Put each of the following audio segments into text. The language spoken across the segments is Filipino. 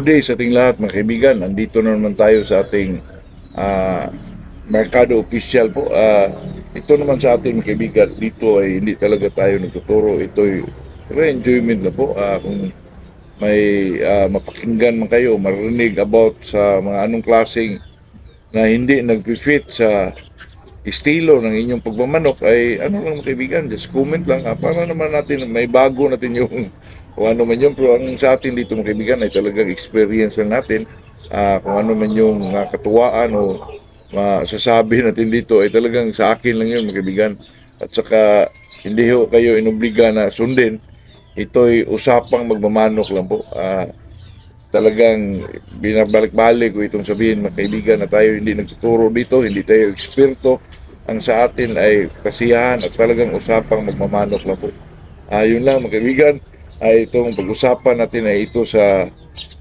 good day sa ating lahat mga kaibigan. Nandito na naman tayo sa ating ah, Merkado Official po. Ito naman sa ating mga kaibigan, dito ay hindi talaga tayo nagtuturo. Ito ay enjoyment na po. Kung may mapakinggan man kayo, marinig about sa mga anong klaseng na hindi nag-fit sa estilo ng inyong pagmamanok ay ano lang mga kaibigan, just comment lang para naman natin may bago natin yung kung ano man yun. Pero ang sa atin dito mga kaibigan ay talagang experience lang natin. Kung ano man yung katuwaan o masasabi natin dito ay talagang sa akin lang yun mga kaibigan. At saka hindi ho kayo inobliga na sundin. Ito'y usapang magmamanok lang po. Talagang binabalik-balik ko itong sabihin mga kaibigan na tayo hindi nagtuturo dito, hindi tayo eksperto. Ang sa atin ay kasiyahan at talagang usapang magmamanok lang po. Yun lang mga kaibigan, ay itong pag-usapan natin ay ito sa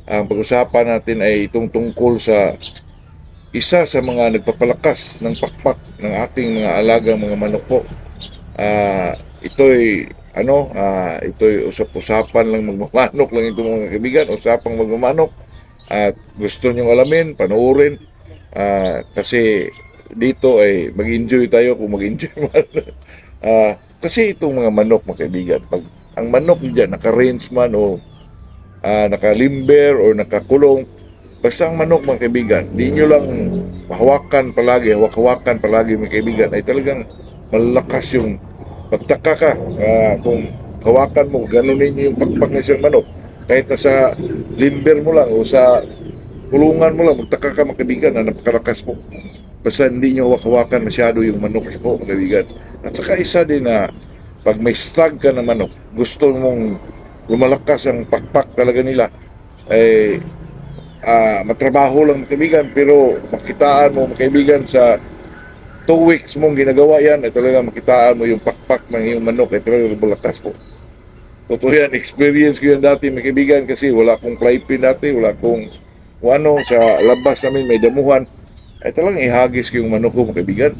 ang pag-usapan natin ay itong tungkol sa isa sa mga nagpapalakas ng pakpak ng ating mga alagang mga manok po. Ito'y usap-usapan lang magmamanok lang itong mga kaibigan, usapang magmamanok. At gusto nyong alamin, panoorin. Kasi dito ay mag-enjoy tayo kung mag-enjoy man. Kasi itong mga manok mga kaibigan, pag ang manok dyan naka-range man o naka-limber o nakakulong, basta ang manok mga kaibigan, di nyo lang hawakan palagi, hawak-hawakan palagi mga kaibigan, ay talagang malakas yung pagtaka ka. Kung hawakan mo, ganunin nyo yung pakpak ng isang manok, kahit nasa limber mo lang o sa kulungan mo lang, magtaka ka mga kaibigan na napakalakas mo. Basta hindi nyo hawak-hawakan masyado yung manok po mga kaibigan. At saka isa din na pag may stag ka na manok, gusto mong lumalakas ang pakpak talaga nila, ay matrabaho lang mga kaibigan, pero makitaan mo mga kaibigan sa 2 weeks mong ginagawa yan, ay talaga makitaan mo yung pakpak ng iyong manok, ay talaga lumalakas po. Totoo yan, experience ko yan dati mga kaibigan, kasi wala akong fly pin dati, wala akong sa labas namin may damuhan, ay talagang ihagis ko yung manok ko mga kaibigan.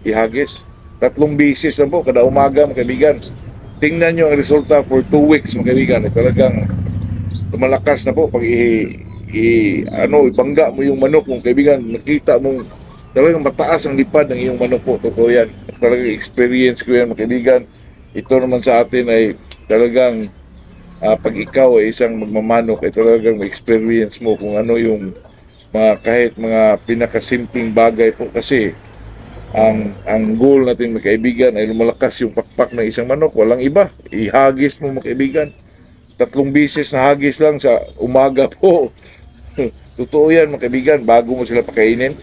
Ihagis 3 bisis lang po kada umaga mga kaibigan. Tingnan nyo ang resulta for 2 weeks mga kaibigan, ay talagang lumalakas na po pag ibangga mo yung manok mong kaibigan, nakita mong talagang mataas ang lipad ng iyong manok po. Totoo yan, talagang experience ko yan mga kaibigan. Ito naman sa atin ay talagang pag ikaw ay isang magmamanok ay talagang experience mo kung ano yung kahit mga pinakasimpleng bagay po. Kasi ang goal natin mga kaibigan ay lumalakas yung pakpak ng isang manok. Walang iba, ihagis mo mga kaibigan. 3 bisis na hagis lang sa umaga po. Totoo yan mga kaibigan, bago mo sila pakainin.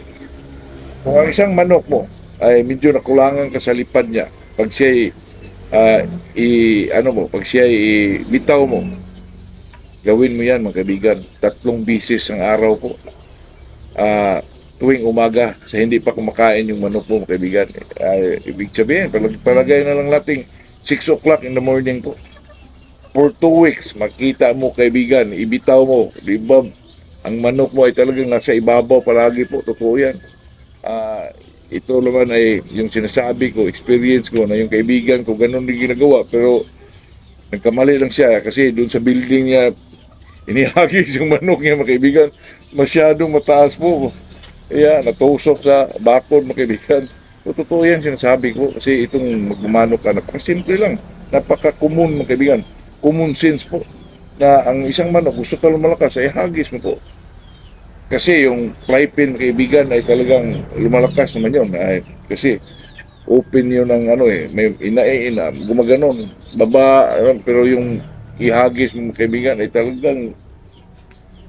Kung ang isang manok mo ay medyo nakulangan ka sa lipad niya, pag siya pag siya bitaw mo, gawin mo yan mga kaibigan, 3 bisis ang araw po. Tuwing umaga, sa hindi pa kumakain yung manok mo mga kaibigan. Ibig sabihin, palagay na lang nating 6 o'clock in the morning po. For 2 weeks, makita mo kaibigan, ibitaw mo, diba, ang manok mo ay talagang nasa ibabaw palagi po. Totoo yan. Ito naman ay yung sinasabi ko, experience ko, na yung kaibigan ko ganun din ginagawa, pero nagkamali lang siya kasi doon sa building niya inihagis yung manok niya mga kaibigan, masyadong mataas po, kaya natusok sa bakod mga kaibigan. So, totoo yan sinasabi ko, kasi itong magmamanok ka, napakasimple lang, napaka-common mga kaibigan, common sense po, na ang isang manok gusto ka lumalakas ay hagis mo po. Kasi yung fly pin kaibigan ay talagang lumalakas naman yun. Kasi open yun ng may ina, gumaganon, baba, pero yung ihagis mo kaibigan ay talagang,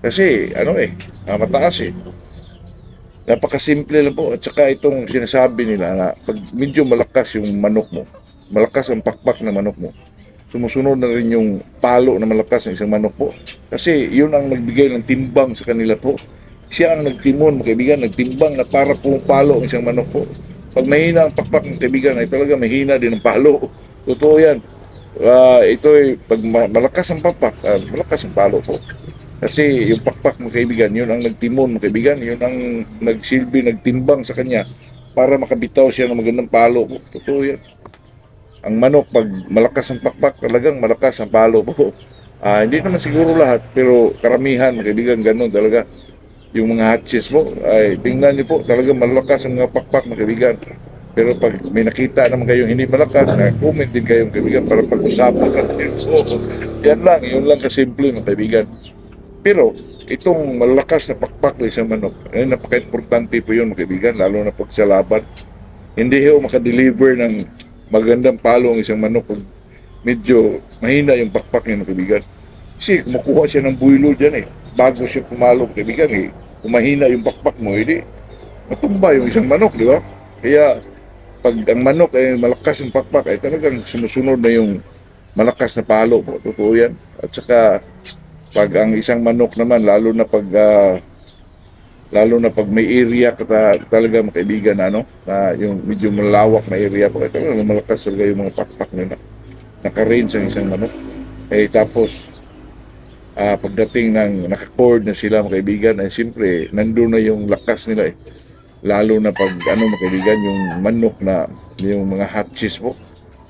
kasi mataas eh. Napakasimple lang po. At saka itong sinasabi nila na pag medyo malakas yung manok mo, malakas ang pakpak ng manok mo, sumusunod na rin yung palo na malakas ng isang manok po. Kasi yun ang nagbigay ng timbang sa kanila po. Siya ang nagtimon, mga kaibigan, nagtimbang na para pumapalo ang isang manok po. Pag mahina ang pakpak ng kaibigan, ay talaga mahina din ang palo. Totoo yan. Ito ay pag malakas ang pakpak, malakas ang palo po. Kasi yung pakpak mga kaibigan, yun ang nagtimon mga kaibigan, yun ang nagsilbi, nagtimbang sa kanya para makabitaw siya ng magandang palo po. Totoo yan. Ang manok, pag malakas ang pakpak, talagang malakas ang palo po. Hindi naman siguro lahat, pero karamihan, mga kaibigan, ganun talaga. Yung mga hatches mo, ay tingnan niyo po, talaga malakas ang mga pakpak, mga kaibigan. Pero pag may nakita naman kayong hindi malakas, comment din kayong kaibigan para pag-usapan natin. So, yan lang, yun lang kasimple, mga kaibigan. Pero, itong malakas na pakpak ng isang manok, ay napaka-importante po yun, mga kaibigan, lalo na pag sa laban. Hindi ho makadeliver ng magandang palo ang isang manok pag medyo mahina yung pakpak niya, mga kaibigan. Kasi kumukuha siya ng buwilo dyan eh. Bago siya pumalo, mga kaibigan eh. Kung mahina yung pakpak mo, hindi matumba yung isang manok, di ba? Kaya pag ang manok ay malakas yung pakpak, ay talagang sumusunod na yung malakas na palo po. Totoo yan. At saka pag ang isang manok naman, lalo na pag may area ka talaga mga kaibigan na ano, na yung medyo malawak na area po, ay talagang malakas talaga yung mga pakpak nila. Naka-range ang isang manok. Eh tapos pagdating ng naka-cord na sila mga kaibigan, ay siyempre nandun na yung lakas nila eh. Lalo na pag ano mga kaibigan, yung manok na yung mga hatches po.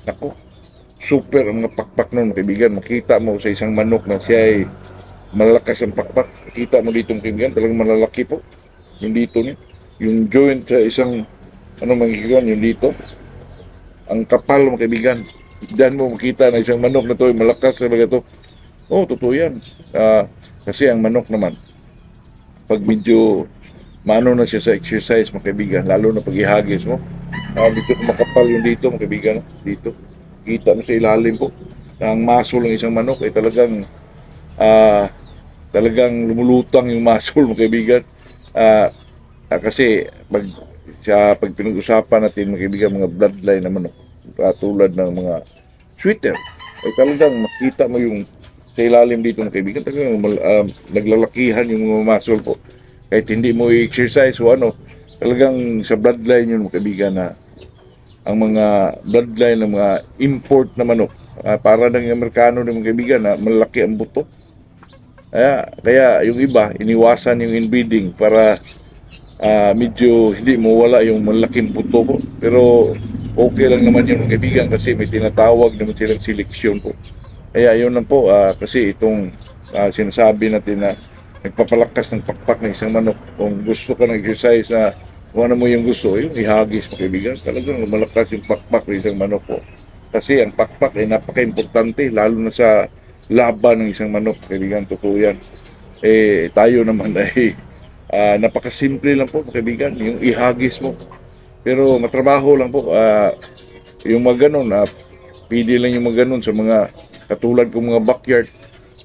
Nako, super ang mga pakpak nun mga kaibigan. Makita mo sa isang manok na siya ay malakas ang pakpak. Kita mo dito mga kaibigan, talagang malalaki po. Yung dito niya. Yung joint sa isang ano mga kaibigan, yung dito. Ang kapal mga kaibigan. Diyan mo makita na isang manok na to, malakas talaga to. Oh, totoo yan. Kasi ang manok naman, pag medyo maano na siya sa exercise, mga kaibigan, lalo na pag ihagis mo, dito makapal yung dito, mga kaibigan, dito. Kita mo sa ilalim po, na ang muscle ng isang manok ay ah, talagang lumulutang yung muscle, mga kaibigan. Kasi pag pinag-usapan natin, mga kaibigan, mga bloodline na manok, tulad ng mga sweeter, ay talagang makita mo yung sa ilalim dito ng kaibigan, talagang naglalakihan yung mga muscle po. Kahit hindi mo i-exercise o ano, talagang sa bloodline yun mga kaibigan na ang mga bloodline ng mga import na manok, para ng Amerikano ng mga kaibigan na malaki ang buto. Kaya yung iba, iniwasan yung inbreeding para medyo hindi mawala yung malaking buto po. Pero okay lang naman yung mga kaibigan kasi may tinatawag naman silang seleksyon po. Kaya yun lang po, kasi itong sinasabi natin na nagpapalakas ng pakpak ng isang manok. Kung gusto ka ng exercise na kung ano mo yung gusto, yung ihagis mo kaibigan. Talagang malakas yung pakpak ng isang manok po. Kasi ang pakpak ay napaka-importante, lalo na sa laban ng isang manok, kaibigan. Totoo yan. Tayo naman ay napakasimple lang po, kaibigan. Yung ihagis mo. Pero matrabaho lang po. Yung mga ganun, pili lang yung mga ganun sa mga katulad kong mga backyard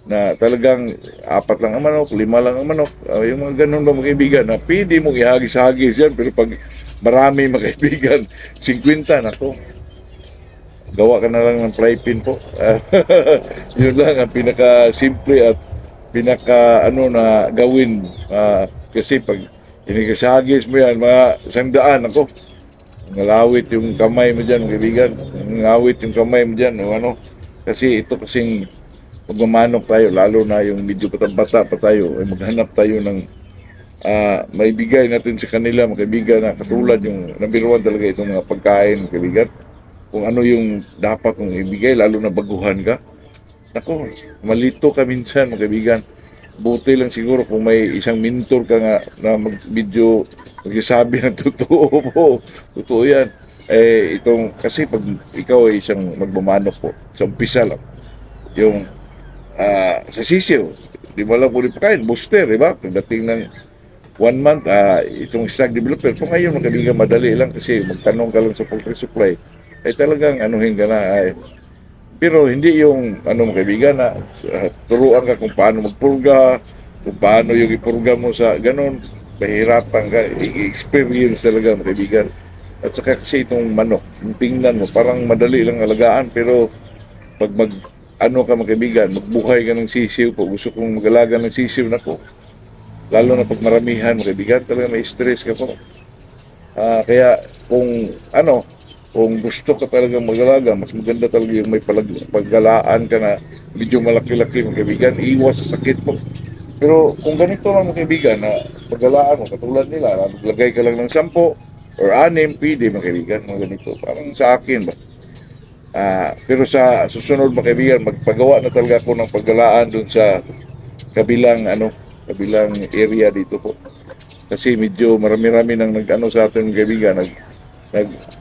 na talagang 4 lang ang manok, 5 lang ang manok. Yung mga ganun ba mga kaibigan, na pwede mong ihagis-hagis yan. Pero pag marami mga kaibigan, 50, nako, gawa ka na lang ng fly pin po. Yun lang ang pinaka-simple at pinaka na gawin. Kasi pag inigasagis mo yan, mga 100, ako, ngalawit yung kamay mo dyan, kaibigan. Ngalawit yung kamay mo dyan, o ano. Kasi ito kasing magmamanok tayo, lalo na yung medyo bata pa tayo, ay maghanap tayo ng maibigay natin sa kanila, mga kaibigan, na katulad yung number 1 talaga itong mga pagkain, mga kaibigan. Kung ano yung dapat mong ibigay, lalo na baguhan ka. Nako, malito ka minsan, mga kaibigan. Buti lang siguro kung may isang mentor ka nga na video magsasabi ng totoo po. Totoo yan. Kasi pag ikaw ay isang magmamanok po, sa umpisa lang, yung sa sisiw, di mo lang po pakain, booster, di ba? Pagdating ng 1 month, itong stock developer, kung ngayon mga kaibigan, madali lang kasi magtanong ka lang sa poultry supply, ay talagang anuhin ka na, pero hindi yung ano mga kaibigan na turuan ka kung paano magpurga, kung paano yung ipurga mo sa ganon, mahirapan ka, i-experience talaga mga kaibigan. At saka kasi itong manok, yung tingnan mo, parang madali lang alagaan, pero pag ka mga kaibigan, magbuhay ka ng sisiw po, gusto kong mag-alaga ng sisiw na po, lalo na pag maramihan mga kaibigan, talaga may stress ka po. Kaya kung gusto ka talaga mag-alaga, mas maganda talaga yung may paggalaan ka na medyo malaki-laki mga kaibigan, iwas sa sakit po. Pero kung ganito lang mga kaibigan na paggalaan mo, katulad nila, maglagay ka lang ng 10 or 6, pwede mga kaibigan, mga ganito. Parang sa akin ba? Pero sa susunod mga kaibigan, magpagawa na talaga ako ng paggalaan dun sa kabilang area dito po. Kasi medyo marami-rami nang nag-ano sa atin mga kaibigan, nag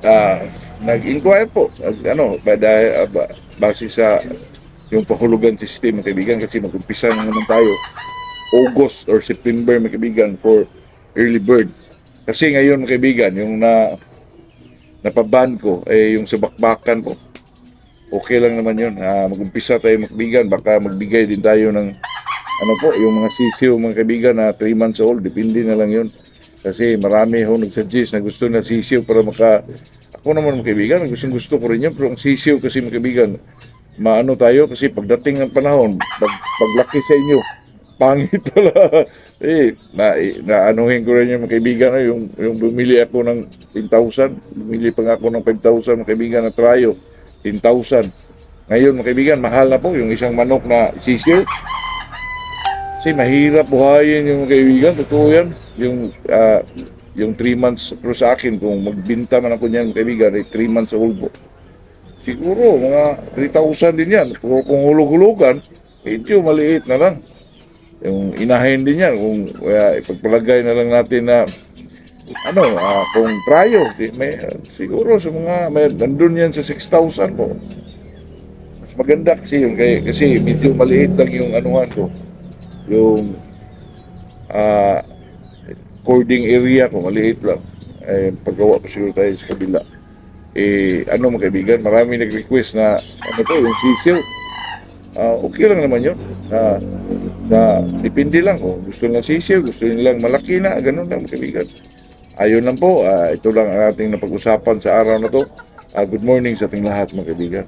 ah, nag-inquire po, base sa yung pahulugan system mga kaibigan, kasi mag-umpisa na naman tayo August or September mga kaibigan for early bird. Kasi ngayon mga kaibigan, yung napaban ko yung sa bakbakan po. Okay lang naman yun. Mag-umpisa tayo mga kaibigan, baka magbigay din tayo ng yung mga sisiw mga kaibigan na 3 months old, depende na lang yun. Kasi marami ho nagsuggest na gusto na sisiw para ako naman mga kaibigan, gusto ko rin yun, pero ang sisiw kasi mga kaibigan, maano tayo kasi pagdating ng panahon, paglaki sa inyo, pangit pala. Naanuhin ko rin yung mga kaibigan yung bumili ako ng 10,000, bumili pa nga ako ng 5,000 mga kaibigan na trayo, 10,000. Ngayon mga kaibigan, mahal na po yung isang manok na sisiw. Kasi mahirap buhayin yung mga kaibigan, totoo yan. Yung 3 months, pero sa akin, kung magbinta man ako niyan mga kaibigan, 3 months old po. Siguro, mga 3,000 din yan. Pero kung hulog-hulugan, medyo maliit na lang. Yung inahin din yan, kung ipagpalagay na lang natin na kung trayo, siguro sa nandun yan sa 6,000 po. Mas maganda kasi yun, kasi medyo maliit lang yung anuhan ko. Yung cording area ko, maliit lang. Paggawa ko siguro tayo sa kabila. Mga kaibigan, marami nag-request na yung sisiw. Okay lang naman yun. Depende lang kung gusto nilang sisiw, gusto nilang malaki na, ganun lang mga kaibigan. Ayun lang po, ito lang ang ating napag-usapan sa araw na to. Good morning sa ating lahat mga kaibigan.